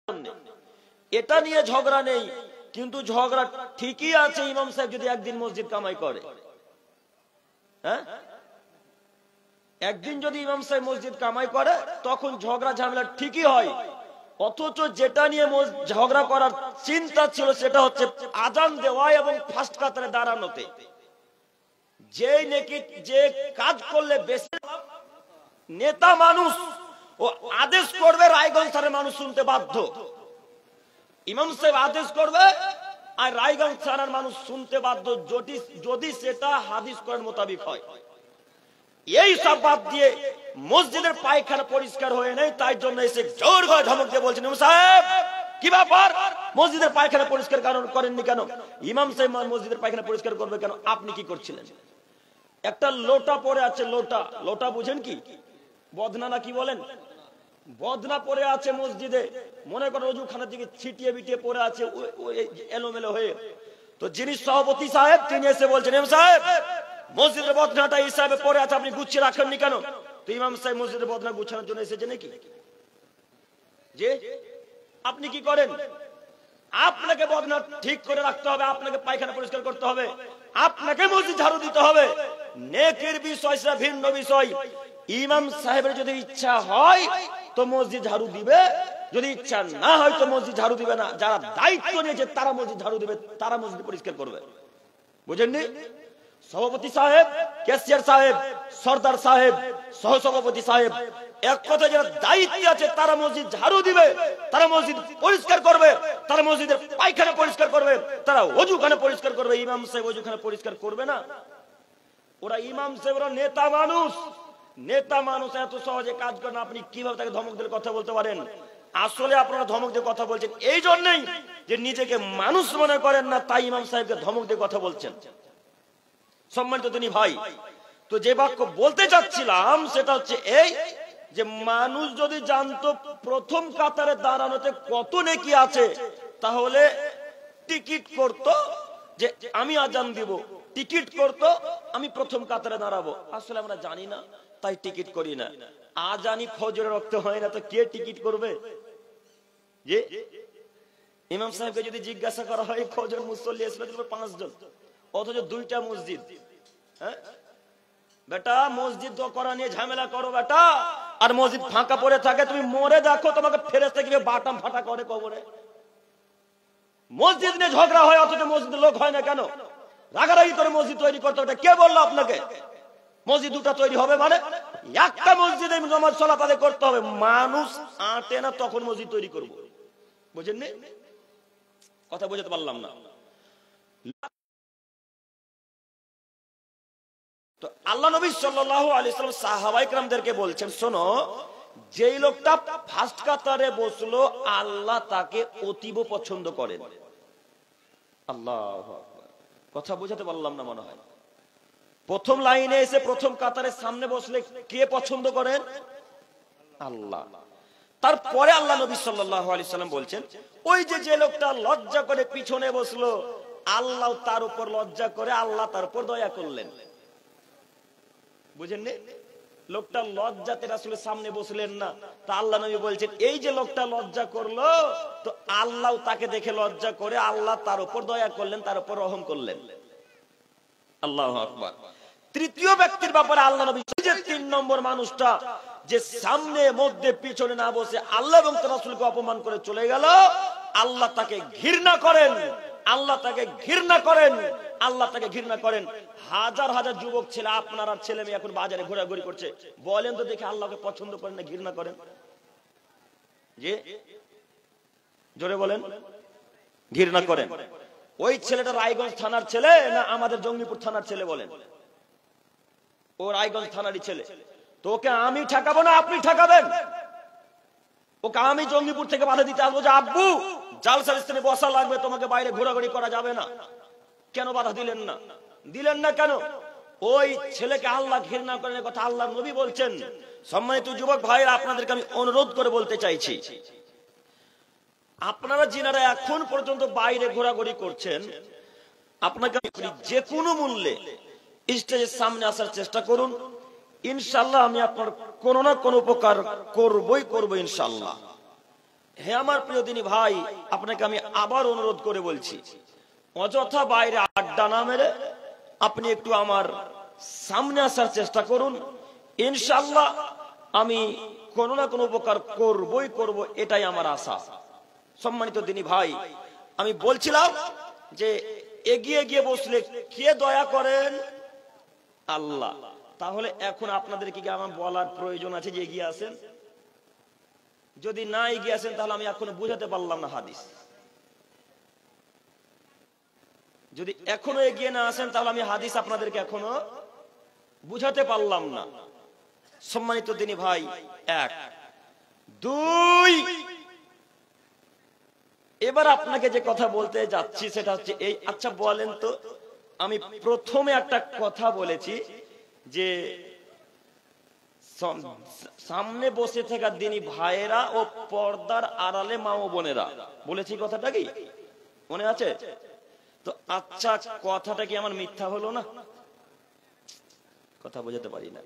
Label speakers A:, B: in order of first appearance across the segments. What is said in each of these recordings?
A: এটা নিয়ে ঝগড়া নেই, কিন্তু ঝগড়া ঠিকই আছে ইমাম সাহেব যদি একদিন মসজিদ কামাই করে। হ্যাঁ, একদিন যদি ইমাম সাহেব মসজিদ কামাই করে তখন ঝগড়া ঝামেলা ঠিকই হয়। অথচ যেটা নিয়ে ঝগড়া করার চিন্তা ছিল সেটা হচ্ছে আজান দেওয়া এবং ফার্স্ট কাতারে দাঁড়ানোতে। যে কাজ করলে বেশি নেতা মানুষ ও আদেশ করবে, রায়গঞ্জ থানার মানুষ শুনতে বাধ্য। ইমাম সাহেব আদেশ করবে আর রায়গঞ্জ থানার মানুষ শুনতে বাধ্য, যদি সেটা হাদিস কোরআন মোতাবিক হয়। এই সব বাদ দিয়ে মসজিদের পায়খানা পরিষ্কার হয়ে নেই, তাই জন্য এসে জোর গলায় ধমক দিয়ে বলছেন, ইমাম সাহেব কি ব্যাপার, মসজিদের পায়খানা পরিষ্কার করেননি কেন? ইমাম সাহেব মসজিদের পায়খানা পরিষ্কার করবে কেন? আপনি কি করছিলেন? একটা লোটা পড়ে আছে, লোটা বুঝেন কি? বদনা না কি বলেন? বদনা পড়ে আছে মসজিদে, মনে করেন ওযুখানার দিকে ছিটিয়ে বিটিয়ে পড়ে আছে এলোমেলো হয়ে। তো যিনি সভাপতি সাহেব তিনি এসে বলছেন, ইমাম সাহেব মসজিদের বদনাটা হিসাবে পড়ে আছে, আপনি গুছিয়ে রাখেননি কেন? তো ইমাম সাহেব মসজিদের বদনা গুছানোর জন্য এসেছে নাকি? যে আপনি কি করেন? আপনাকে বদনা ঠিক করে রাখতে হবে, আপনাকে পায়খানা পরিষ্কার করতে হবে, আপনাকে মসজিদ ঝাড়ু দিতে হবে। নেকির বিষয় সেটা ভিন্ন বিষয়। ইমাম সাহেবের যদি ইচ্ছা হয় তো মসজিদ ঝাড়ু দিবে, যদি ইচ্ছা না হয় তো মসজিদ ঝাড়ু দিবে না। যারা দায়িত্ব নিয়েছে তারা মসজিদ ঝাড়ু দিবে, তারা মসজিদ পরিষ্কার করবে। বুঝেননি? সভাপতি সাহেব, ক্যাশিয়ার সাহেব, সর্দার সাহেব, সহসভাপতি সাহেব, এক কথা যারা দায়িত্বে আছে তারা মসজিদ ঝাড়ু দিবে, তারা মসজিদ পরিষ্কার করবে, তারা মসজিদের পায়খানা পরিষ্কার করবে, তারা ওযুখানা পরিষ্কার করবে। ইমাম সাহেব ওযুখানা পরিষ্কার করবে না? ওরা ইমাম সাহেবরা নেতা মানুষ, নেতা মানুষ এত সহজে কাজ করে না। আপনি কিভাবে তাকে ধমক দিয়ে কথা বলতে পারেন? আসলে আপনারা ধমক দিয়ে কথা বলছেন এই জন্যই যে নিজেকে মানুষ মনে করেন না, তাই ইমাম সাহেবকে ধমক দিয়ে কথা বলছেন। সম্মানিত তিনি ভাই, তো যে বাক্য বলতে চাচ্ছিলাম সেটা হচ্ছে এই যে মানুষ যদি জানতো প্রথম কাতারে দাঁড়ানোতে কত নেকি আছে, তাহলে টিকিট করত যে আমি আজান দিব, টিকিট করত আমি প্রথম কাতারে দাঁড়াবো। আসলে আমরা জানি না তাই টিকিট করি না। আজানি ফজরে রক্ত হয় না তো কে টিকিট করবে? যে ইমাম সাহেবকে যদি জিজ্ঞাসা করা হয় ফজর মুসল্লি এসে 5 জন, অথচ 2টা মসজিদ। হ্যাঁ বেটা, মসজিদ করা নিয়ে ঝামেলা করো বেটা, আর মসজিদ ফাঁকা পড়ে থাকে, তুমি মরে দেখো তোমাকে ফেরেশতা গিয়ে বাটাম ফাটা করে কবরে। মসজিদ নিয়ে ঝগড়া হয় অথচ মসজিদের লোক হয় না কেন? রাগারাগি করে মসজিদ তৈরি করতে হবে, কে বললো আপনাকে? মসজিদ 2টা তৈরি হবে মানে একটা মসজিদে নামাজ চলাপালে করতে হবে। মানুষ আঁটে না তখন মসজিদ তৈরি করব। বুঝেননি? কথা বোঝাতে পারলাম না। তো আল্লাহ নবী সাল্লাল্লাহু আলাইহি ওয়াসাল্লাম সাহাবায়ে কেরামদেরকে বলছেন, শোনো, যেই লোকটা ফার্স্ট কাতারে বসলো আল্লাহ তাকে অতীব পছন্দ করেন। আল্লাহু আকবার। কথা বোঝাতে পারলাম না মনে হয়। প্রথম লাইনে এসে প্রথম কাতারের সামনে বসলে কে পছন্দ করেন? আল্লাহ। তারপরে আল্লাহ নবী সাল্লাল্লাহু আলাইহি ওয়াসাল্লাম বলছেন, ওই যে লোকটা লজ্জা করে পিছনে বসলো, আল্লাহ তার উপর লজ্জা করে আল্লাহ তার উপর দয়া করলেন। বুঝেননি? লোকটা লজ্জাতে রাসূলের সামনে বসলেন না, তা আল্লাহ নবী বলছেন এই যে লোকটা লজ্জা করলো তো আল্লাহ তাকে দেখে লজ্জা করে আল্লাহ তার উপর দয়া করলেন, তার উপর রহম করলেন। আল্লাহু আকবার। তৃতীয় ব্যক্তির ব্যাপারে আল্লাহ নবী যে 3 নম্বর মানুষটা যে সামনে মধ্যে পিছনে না বসে আল্লাহ এবং তার রাসূলকে অপমান করে চলে গেল, আল্লাহ তাকে ঘৃণা করেন, আল্লাহ তাকে ঘৃণা করেন, আল্লাহ তাকে ঘৃণা করেন। হাজার হাজার যুবক ছেলে আপনার আর ছেলে মেয়ে এখন বাজারে ঘোরাঘুরি করছে, বলেন তো দেখে আল্লাহকে পছন্দ করেন না ঘৃণা করেন? যে জোরে বলেন, ঘৃণা করেন। ওই ছেলেটা রায়গঞ্জ থানার ছেলে না আমাদের জঙ্গিপুর থানার ছেলে? বলেন। ও রায়গঞ্জ থানারই ছেলে, তো ওকে আমি ঠেকাবো না আপনি ঠেকাবেন? ওকে আমি জঙ্গিপুর থেকে বাধা দিতে আসবো যে আব্বু জালসার স্থানে বসা লাগবে, তোমাকে বাইরে ঘোরাঘুরি করা যাবে না? কেন বাধা দিলেন না? দিলেন না কেন? ওই ছেলেকে আল্লাহ ঘৃণা করেন, কথা আল্লাহ নবী বলছেন। সম্মানিত যুবক ভাইরা, আপনাদেরকে আমি অনুরোধ করে বলতে চাইছি, আপনারা যিনারা এখন পর্যন্ত বাইরে ঘোরাঘুরি করছেন, আপনাকে যে কোনো মূল্যে স্টেজের সামনে আসার চেষ্টা করুন। ইনশাআল্লাহ আমি আপনার কোনো না কোনো উপকার করবই করবো ইনশাআল্লাহ। হে আমার প্রিয় দিনী ভাই, আপনাকে আমি আবার অনুরোধ করে বলছি, অযথা বাইরে আড্ডা না মেরে আপনি একটু আমার সামনে আসার চেষ্টা করুন। ইনশাআল্লাহ আমি কোনো না কোনো উপকার করবই করব, এটাই আমার আশা। সম্মানিত দিনী ভাই, আমি বলছিলাম যে এগিয়ে গিয়ে বসলে কে দয়া করেন? আল্লাহ। তাহলে এখন আপনাদের কি আমার বলার প্রয়োজন আছে যে এগিয়ে আসেন? যদি না এগিয়ে আসেন তাহলে আমি এখনো বুঝাতে পারলাম না হাদিস। যদি এখনো এগিয়ে না আসেন তাহলে আমি হাদিস আপনাদেরকে এখনো বুঝাতে পারলাম না। সম্মানিত দিনী ভাই, এক। দুই, এবার আপনাকে যে কথা বলতে যাচ্ছি সেটা হচ্ছে এই। আচ্ছা বলেন তো, আমি প্রথমে একটা কথা বলেছি যে সামনে বসে থাকা দিনী ভাইয়েরা ও পর্দার আড়ালে মা ও বোনেরা, বলেছি কথাটা কি মনে আছে? তো আচ্ছা, কথাটা কি আমার মিথ্যা হলো না? কথা বোঝাতে পারি না।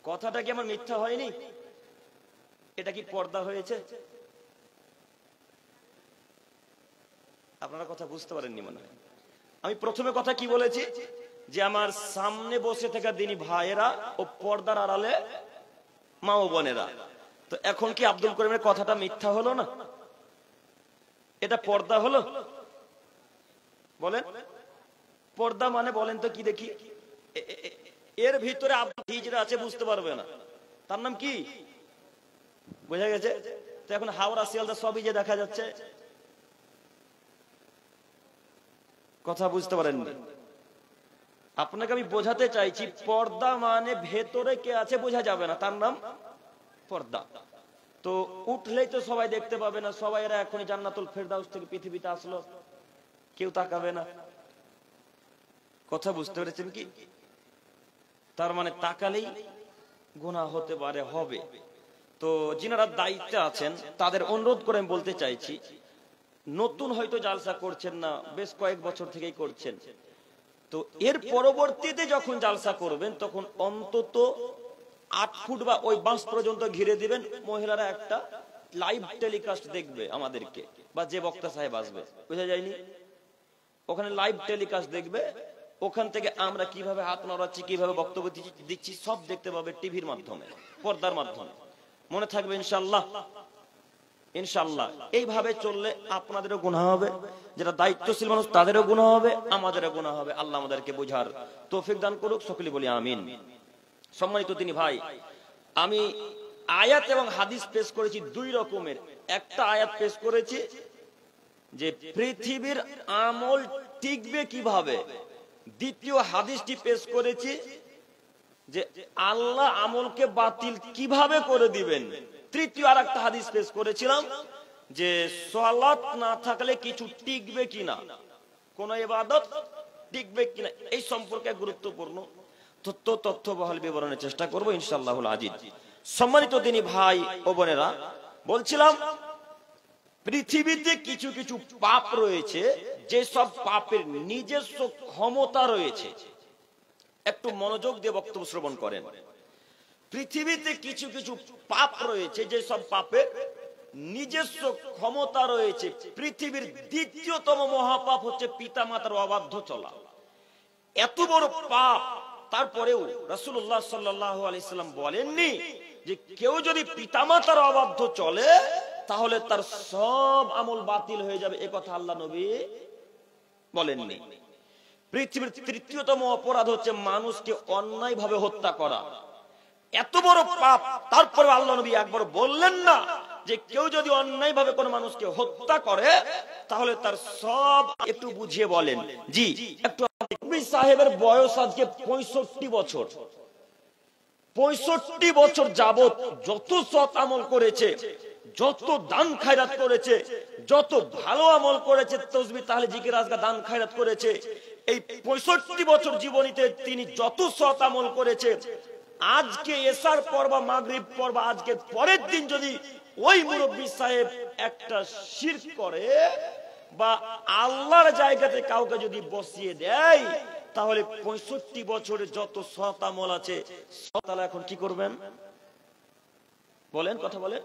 A: কথাটা কি আমার মিথ্যা হয়নি? এটা কি পর্দা হয়েছে? আপনারা কথা বুঝতে পারেননি মনে হয়। আমি প্রথমে কথা কি বলেছি যে আমার সামনে বসে থাকা দিনী ভাইয়েরা ও পর্দার আড়ালে মা ও বোনেরা। তো এখন কি আব্দুল করিমের কথাটা মিথ্যা হলো না? এটা পর্দা হলো? বলেন পর্দা মানে বলেন তো কি দেখি। এর ভিতরে হিজড়া আছে, বুঝতে পারবে না। তার নাম কি বোঝা গেছে? তো এখন হাওড়া শিয়ালদা সবই যে দেখা যাচ্ছে, কথা বুঝতে পারেননি। আপনাকে আমি বোঝাতে চাইছি পর্দা মানে ভেতরে কে আছে বোঝা যাবে না, তার নাম পর্দা। তো উঠলেই তো সবাই দেখতে পাবে না, সবাই এরা এখনই জান্নাতুল ফেরদাউস থেকে পৃথিবীতে আসলো, কেউ তাকাবে না। কথা বুঝতে পেরেছেন কি? তার মানে তাকালেই গুনাহ হতে পারে, হবে। তো যিনারা দায়িত্বে আছেন তাদের অনুরোধ করে আমি বলতে চাইছি, নতুন হয়তো জালসা করছেন না, বেশ কয়েক বছর থেকেই করছেন, তো এর পরবর্তীতে যখন জালসা করবেন তখন অন্তত 8 ফুট বা ওই বাঁশ পর্যন্ত ঘিরে দিবেন, মহিলারা একটা লাইভ টেলিকাস্ট দেখবে আমাদেরকে, বা যে বক্তা সাহেব আসবে, বুঝা যায়নি? ওখানে লাইভ টেলিকাস্ট দেখবে, ওখান থেকে আমরা কিভাবে হাত নাড়াচ্ছি, কিভাবে বক্তব্য দিচ্ছি সব দেখতে পাবে টিভির মাধ্যমে, পর্দার মাধ্যমে। মনে থাকবে ইনশাআল্লাহ। ইনশাআল্লাহ এইভাবে চললে আপনাদেরও গুনাহ হবে, যারা দায়িত্বশীল মানুষ তাদেরও গুনাহ হবে, আমাদেরও গুনাহ হবে। আল্লাহ আমাদেরকে বোঝার তৌফিক দান করুক, সকলে বলি আমিন। সম্মানিত তিনি ভাই, আমি আয়াত এবং হাদিস পেশ করেছি দুই রকমের। একটা আয়াত পেশ করেছি যে পৃথিবীর আমল টিকবে কিভাবে, দ্বিতীয় হাদিসটি পেশ করেছি যে আল্লাহ আমলকে বাতিল কিভাবে করে দিবেন। তৃতীয় আর একটা হাদিস পেশ করেছিলাম যে সালাত না থাকলে কিছু টিকবে কিনা, কোন ইবাদত টিকবে কিনা, এই সম্পর্কে গুরুত্বপূর্ণ তথ্যবহাল বিবরণের চেষ্টা করব ইনশাআল্লাহুল আজিজ। সম্মানিত দিনী ভাই ও বোনেরা, বলছিলাম পৃথিবীতে কিছু কিছু পাপ রয়েছে যে সব পাপের নিজস্ব ক্ষমতা রয়েছে। একটু মনোযোগ দিয়ে বক্তব্য শ্রবণ করেন। পৃথিবীতে কিছু কিছু পাপ রয়েছে যে সব পাপের নিজস্ব ক্ষমতা রয়েছে। পৃথিবীর দ্বিতীয়তম মহাপাপ হচ্ছে পিতামাতার অবাধ্য চলা। এত বড় পাপ, তারপরেও রাসূলুল্লাহ সাল্লাল্লাহু আলাইহি সাল্লাম বলেননি যে কেউ যদি পিতামাতার অবাধ্য চলে তাহলে তার সব আমল বাতিল হয়ে যাবে, এ কথা আল্লাহ নবী বলেননি। পৃথিবীর তৃতীয়তম অপরাধ হচ্ছে মানুষকে অন্যায়ভাবে হত্যা করা। এত বড় পাপ, তারপরে আল্লাহ নবী একবার বললেন না যে কেউ যদি অন্যায়ভাবে কোনো মানুষকে হত্যা করে তাহলে তার সব, একটু বুঝিয়ে বলেন। জি একটু। নবী সাহেবের বয়স আজকে 65 বছর। 65 বছর যাবত যত সৎ আমল করেছে, যত দান খায়রাত করেছে, যত ভালো আমল করেছে, তাসবিহ তাহলিল জিকির আজকার দান খায়রাত করেছে, এই 65 বছর জীবনীতে তিনি যত সৎ আমল করেছে, আজকে এশার পর বা মাগরিব পর বা আজকের পরের দিন যদি ওই মুরব্বী সাহেব একটা শিরক করে বা আল্লাহর জায়গাতে কাউকে যদি বসিয়ে দেয়, তাহলে 65 বছরের যত সৎ আমল আছে তাহলে এখন কি করবেন বলেন? কথা বলেন।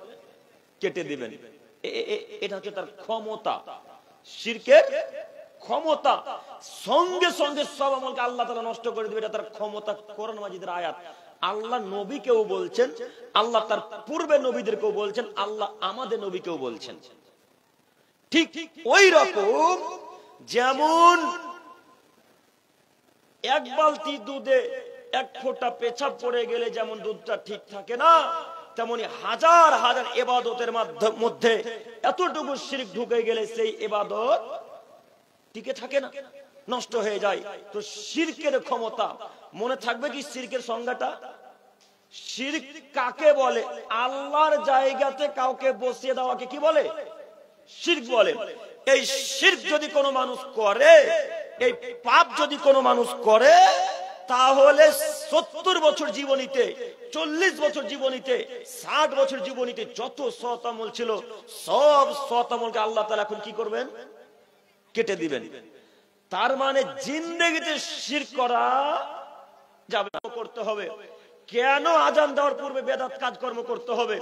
A: কেটে দিবেন। এটা হচ্ছে তার ক্ষমতা, শিরকের ক্ষমতা। সঙ্গে সঙ্গে সব আমলকে আল্লাহ তাআলা নষ্ট করে দিবে, এটা তার ক্ষমতা। কোরআন মাজিদের আয়াত। আল্লাহ নবীকেও বলছেন, আল্লাহ তার পূর্বে নবীদেরকেও বলছেন, আল্লাহ আমাদের নবীকেও বলছেন। ঠিক ওই রকম যেমন এক বালতি দুধে এক ফোঁটা পেছাব পড়ে গেলে যেমন দুধটা ঠিক থাকে না, তেমনি হাজার হাজার ইবাদতের মধ্যে এতটুকু শিরক ঢুকে গেলে সেই ইবাদত টিকে থাকে না, নষ্ট হয়ে যায়। তো শিরকের ক্ষমতা মনে থাকবে কি? শিরকের সংজ্ঞাটা, শিরক কাকে বলে? আল্লাহর জায়গাতে কাউকে বসিয়ে দেওয়াকে কি বলে? শিরক বলে। এই শিরক যদি কোনো মানুষ করে, এই পাপ যদি কোনো মানুষ করে, তাহলে 70 বছর জীবনীতে, 40 বছর জীবনীতে, 60 বছর জীবনীতে যত সৎ আমল ছিল সব সৎ আমলকে আল্লাহ তাআলা এখন কি করবেন? কেটে দিবেন। তার মানে জিন্দেগিতে শিরক করা যাবে না, করতে হবে। কেন আজান দেওয়ার পূর্বে বেদাত কাজকর্ম করতে হবে?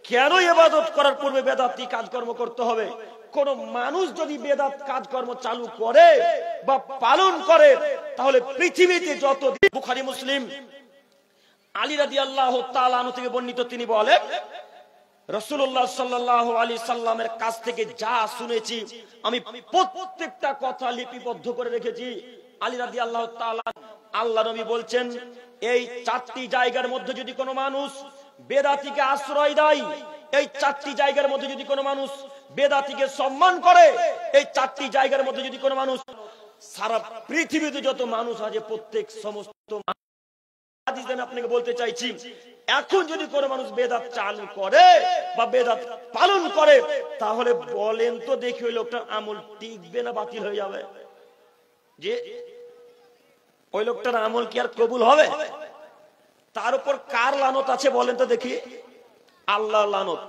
A: কেন ইবাদত করার পূর্বে বেদাতি কাজকর্ম করতে হবে? কোন মানুষ যদি বেদাত কাজকর্ম চালু করে বা পালন করে, তাহলে পৃথিবীতে যত, বুখারী মুসলিম আলী রাদিয়াল্লাহু তাআলা আনহু থেকে বর্ণিত, তিনি বলেন রাসূলুল্লাহ সাল্লাল্লাহু আলাইহি সাল্লামের কাছ থেকে যা শুনেছি আমি প্রত্যেকটা কথা লিপিবদ্ধ করে রেখেছি। আলী রাদিয়াল্লাহু তাআলা, আল্লাহ নবী বলছেন, এই 4টি জায়গার মধ্যে যদি কোনো মানুষ বেদাতিকে আশ্রয় দেয়, এই 4টি জায়গার মধ্যে যদি কোনো মানুষ বেদাতিকে সম্মান করে, এই 4টি জায়গার মধ্যে যদি কোনো মানুষ, সারা পৃথিবীতে যত মানুষ আছে প্রত্যেক সমস্ত হাদিস আমি আপনাকে বলতে চাইছি, এখন যদি কোনো মানুষ বেদাত চালু করে বা বেদাত পালন করে, তাহলে বলেন তো দেখি ওই লোকটার আমল টিকবে না বাতিল হয়ে যাবে? যে ওই লোকটার আমল কি আর কবুল হবে? তার উপর কার লানত আছে বলেন তো দেখি? আল্লাহর লানত।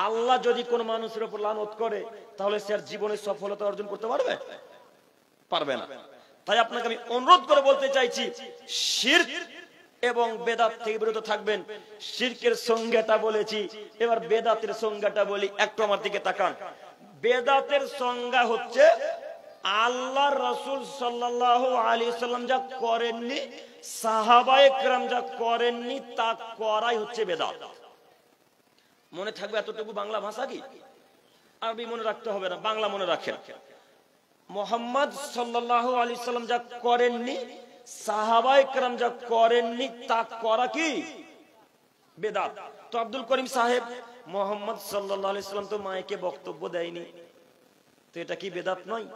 A: আল্লাহ যদি কোন মানুষের উপর লানত করে, তাহলে সে আর জীবনে সফলতা অর্জন করতে পারবে? পারবে না। তাই আপনাকে আমি অনুরোধ করে বলতে চাইছি, শিরক এবং বেদাত থেকে বিরত থাকবেন। শিরকের সংজ্ঞাটা বলেছি, এবার বেদাতের সংজ্ঞাটা বলি। একটু আমার দিকে তাকান। বেদাতের সংজ্ঞা হচ্ছে আল্লাহর রাসূল সাল্লাল্লাহু আলাইহি সাল্লাম যা করেননি, সাহাবায়ে কেরাম যা করেননি, তা করাই হচ্ছে বেদাত। মনে থাকবে এতটুকু বাংলা ভাষা, কি আরবি মনে রাখতে হবে না, বাংলা মনে রাখেন। মুহাম্মদ সাল্লাল্লাহু আলাইহি সাল্লাম যা করেননি, সাহাবায়ে কেরাম যা করেননি, তা করা কি? বেদাত। তো আব্দুল করিম সাহেব, মুহাম্মদ সাল্লাল্লাহু আলাইহি সাল্লাম তো মাইকে বক্তব্য দেয়নি, তো এটা কি বেদাত নয়?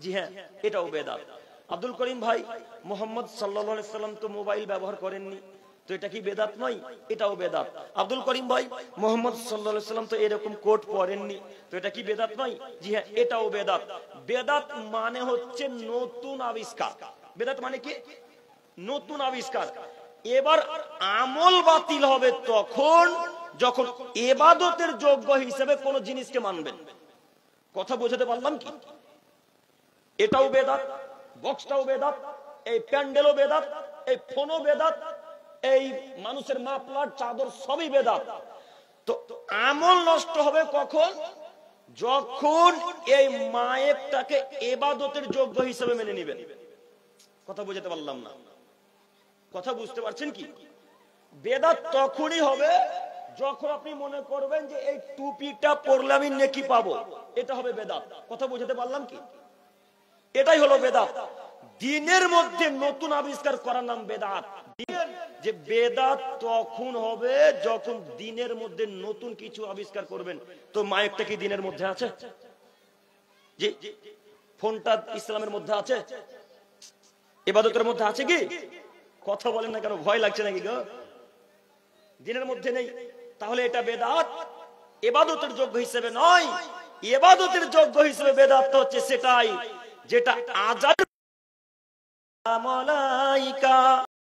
A: জি হ্যাঁ, এটাও বেদাত। আব্দুল করিম ভাই, মুহাম্মদ সাল্লাল্লাহু আলাইহি সাল্লাম তো মোবাইল ব্যবহার করেননি, তো এটা কি বেদাত নয়? এটাও বেদাত। আব্দুল করিম ভাই, মুহাম্মদ সাল্লাল্লাহু আলাইহি সাল্লাম তো এরকম কোট পরেননি, তো এটা কি বেদাত নয়? জি হ্যাঁ, এটাও বেদাত। বেদাত মানে হচ্ছে নতুন আবিষ্কার। বেদাত মানে কি? নতুন আবিষ্কার। এবার আমল বাতিল হবে তখন যখন ইবাদতের যোগ্য হিসেবে কোন জিনিসকে মানবেন। কথা বোঝাতে পারলাম কি? এটাও বেদাত, বক্সটাও বেদাত, এই প্যান্ডেলও বেদাত, এই ফোনও বেদাত, এই মানুষের মাফলার চাদর সবই বেদাত। তো আমল নষ্ট হবে কখন? যখন এই মায়েরটাকে ইবাদতের যোগ্য হিসেবে মেনে নেবেন। কথা বোঝাতে পারলাম না? কথা বুঝতে পারছেন কি? বেদাত তখনই হবে যখন আপনি মনে করবেন যে এই টুপিটা পরলে আমি নেকি পাবো, এটা হবে বেদাত। কথা বোঝাতে পারলাম কি? এটাই হলো বেদাত। দ্বীনের মধ্যে নতুন আবিষ্কার করার নাম বেদাত। যে বেদাত তখন হবে যখন দ্বীনের মধ্যে নতুন কিছু আবিষ্কার করবেন। তো মাইকটা কি দ্বীনের মধ্যে আছে? জি, ফোনটা ইসলামের মধ্যে আছে? ইবাদতের মধ্যে আছে কি? কথা বলেন না কেন? ভয় লাগছে নাকি গো? দ্বীনের মধ্যে নেই, তাহলে এটা বেদাত, ইবাদতের যোগ্য হিসেবে নয়। ইবাদতের যোগ্য হিসেবে বেদাত হচ্ছে সেটাই যেটা আযান মালাইকা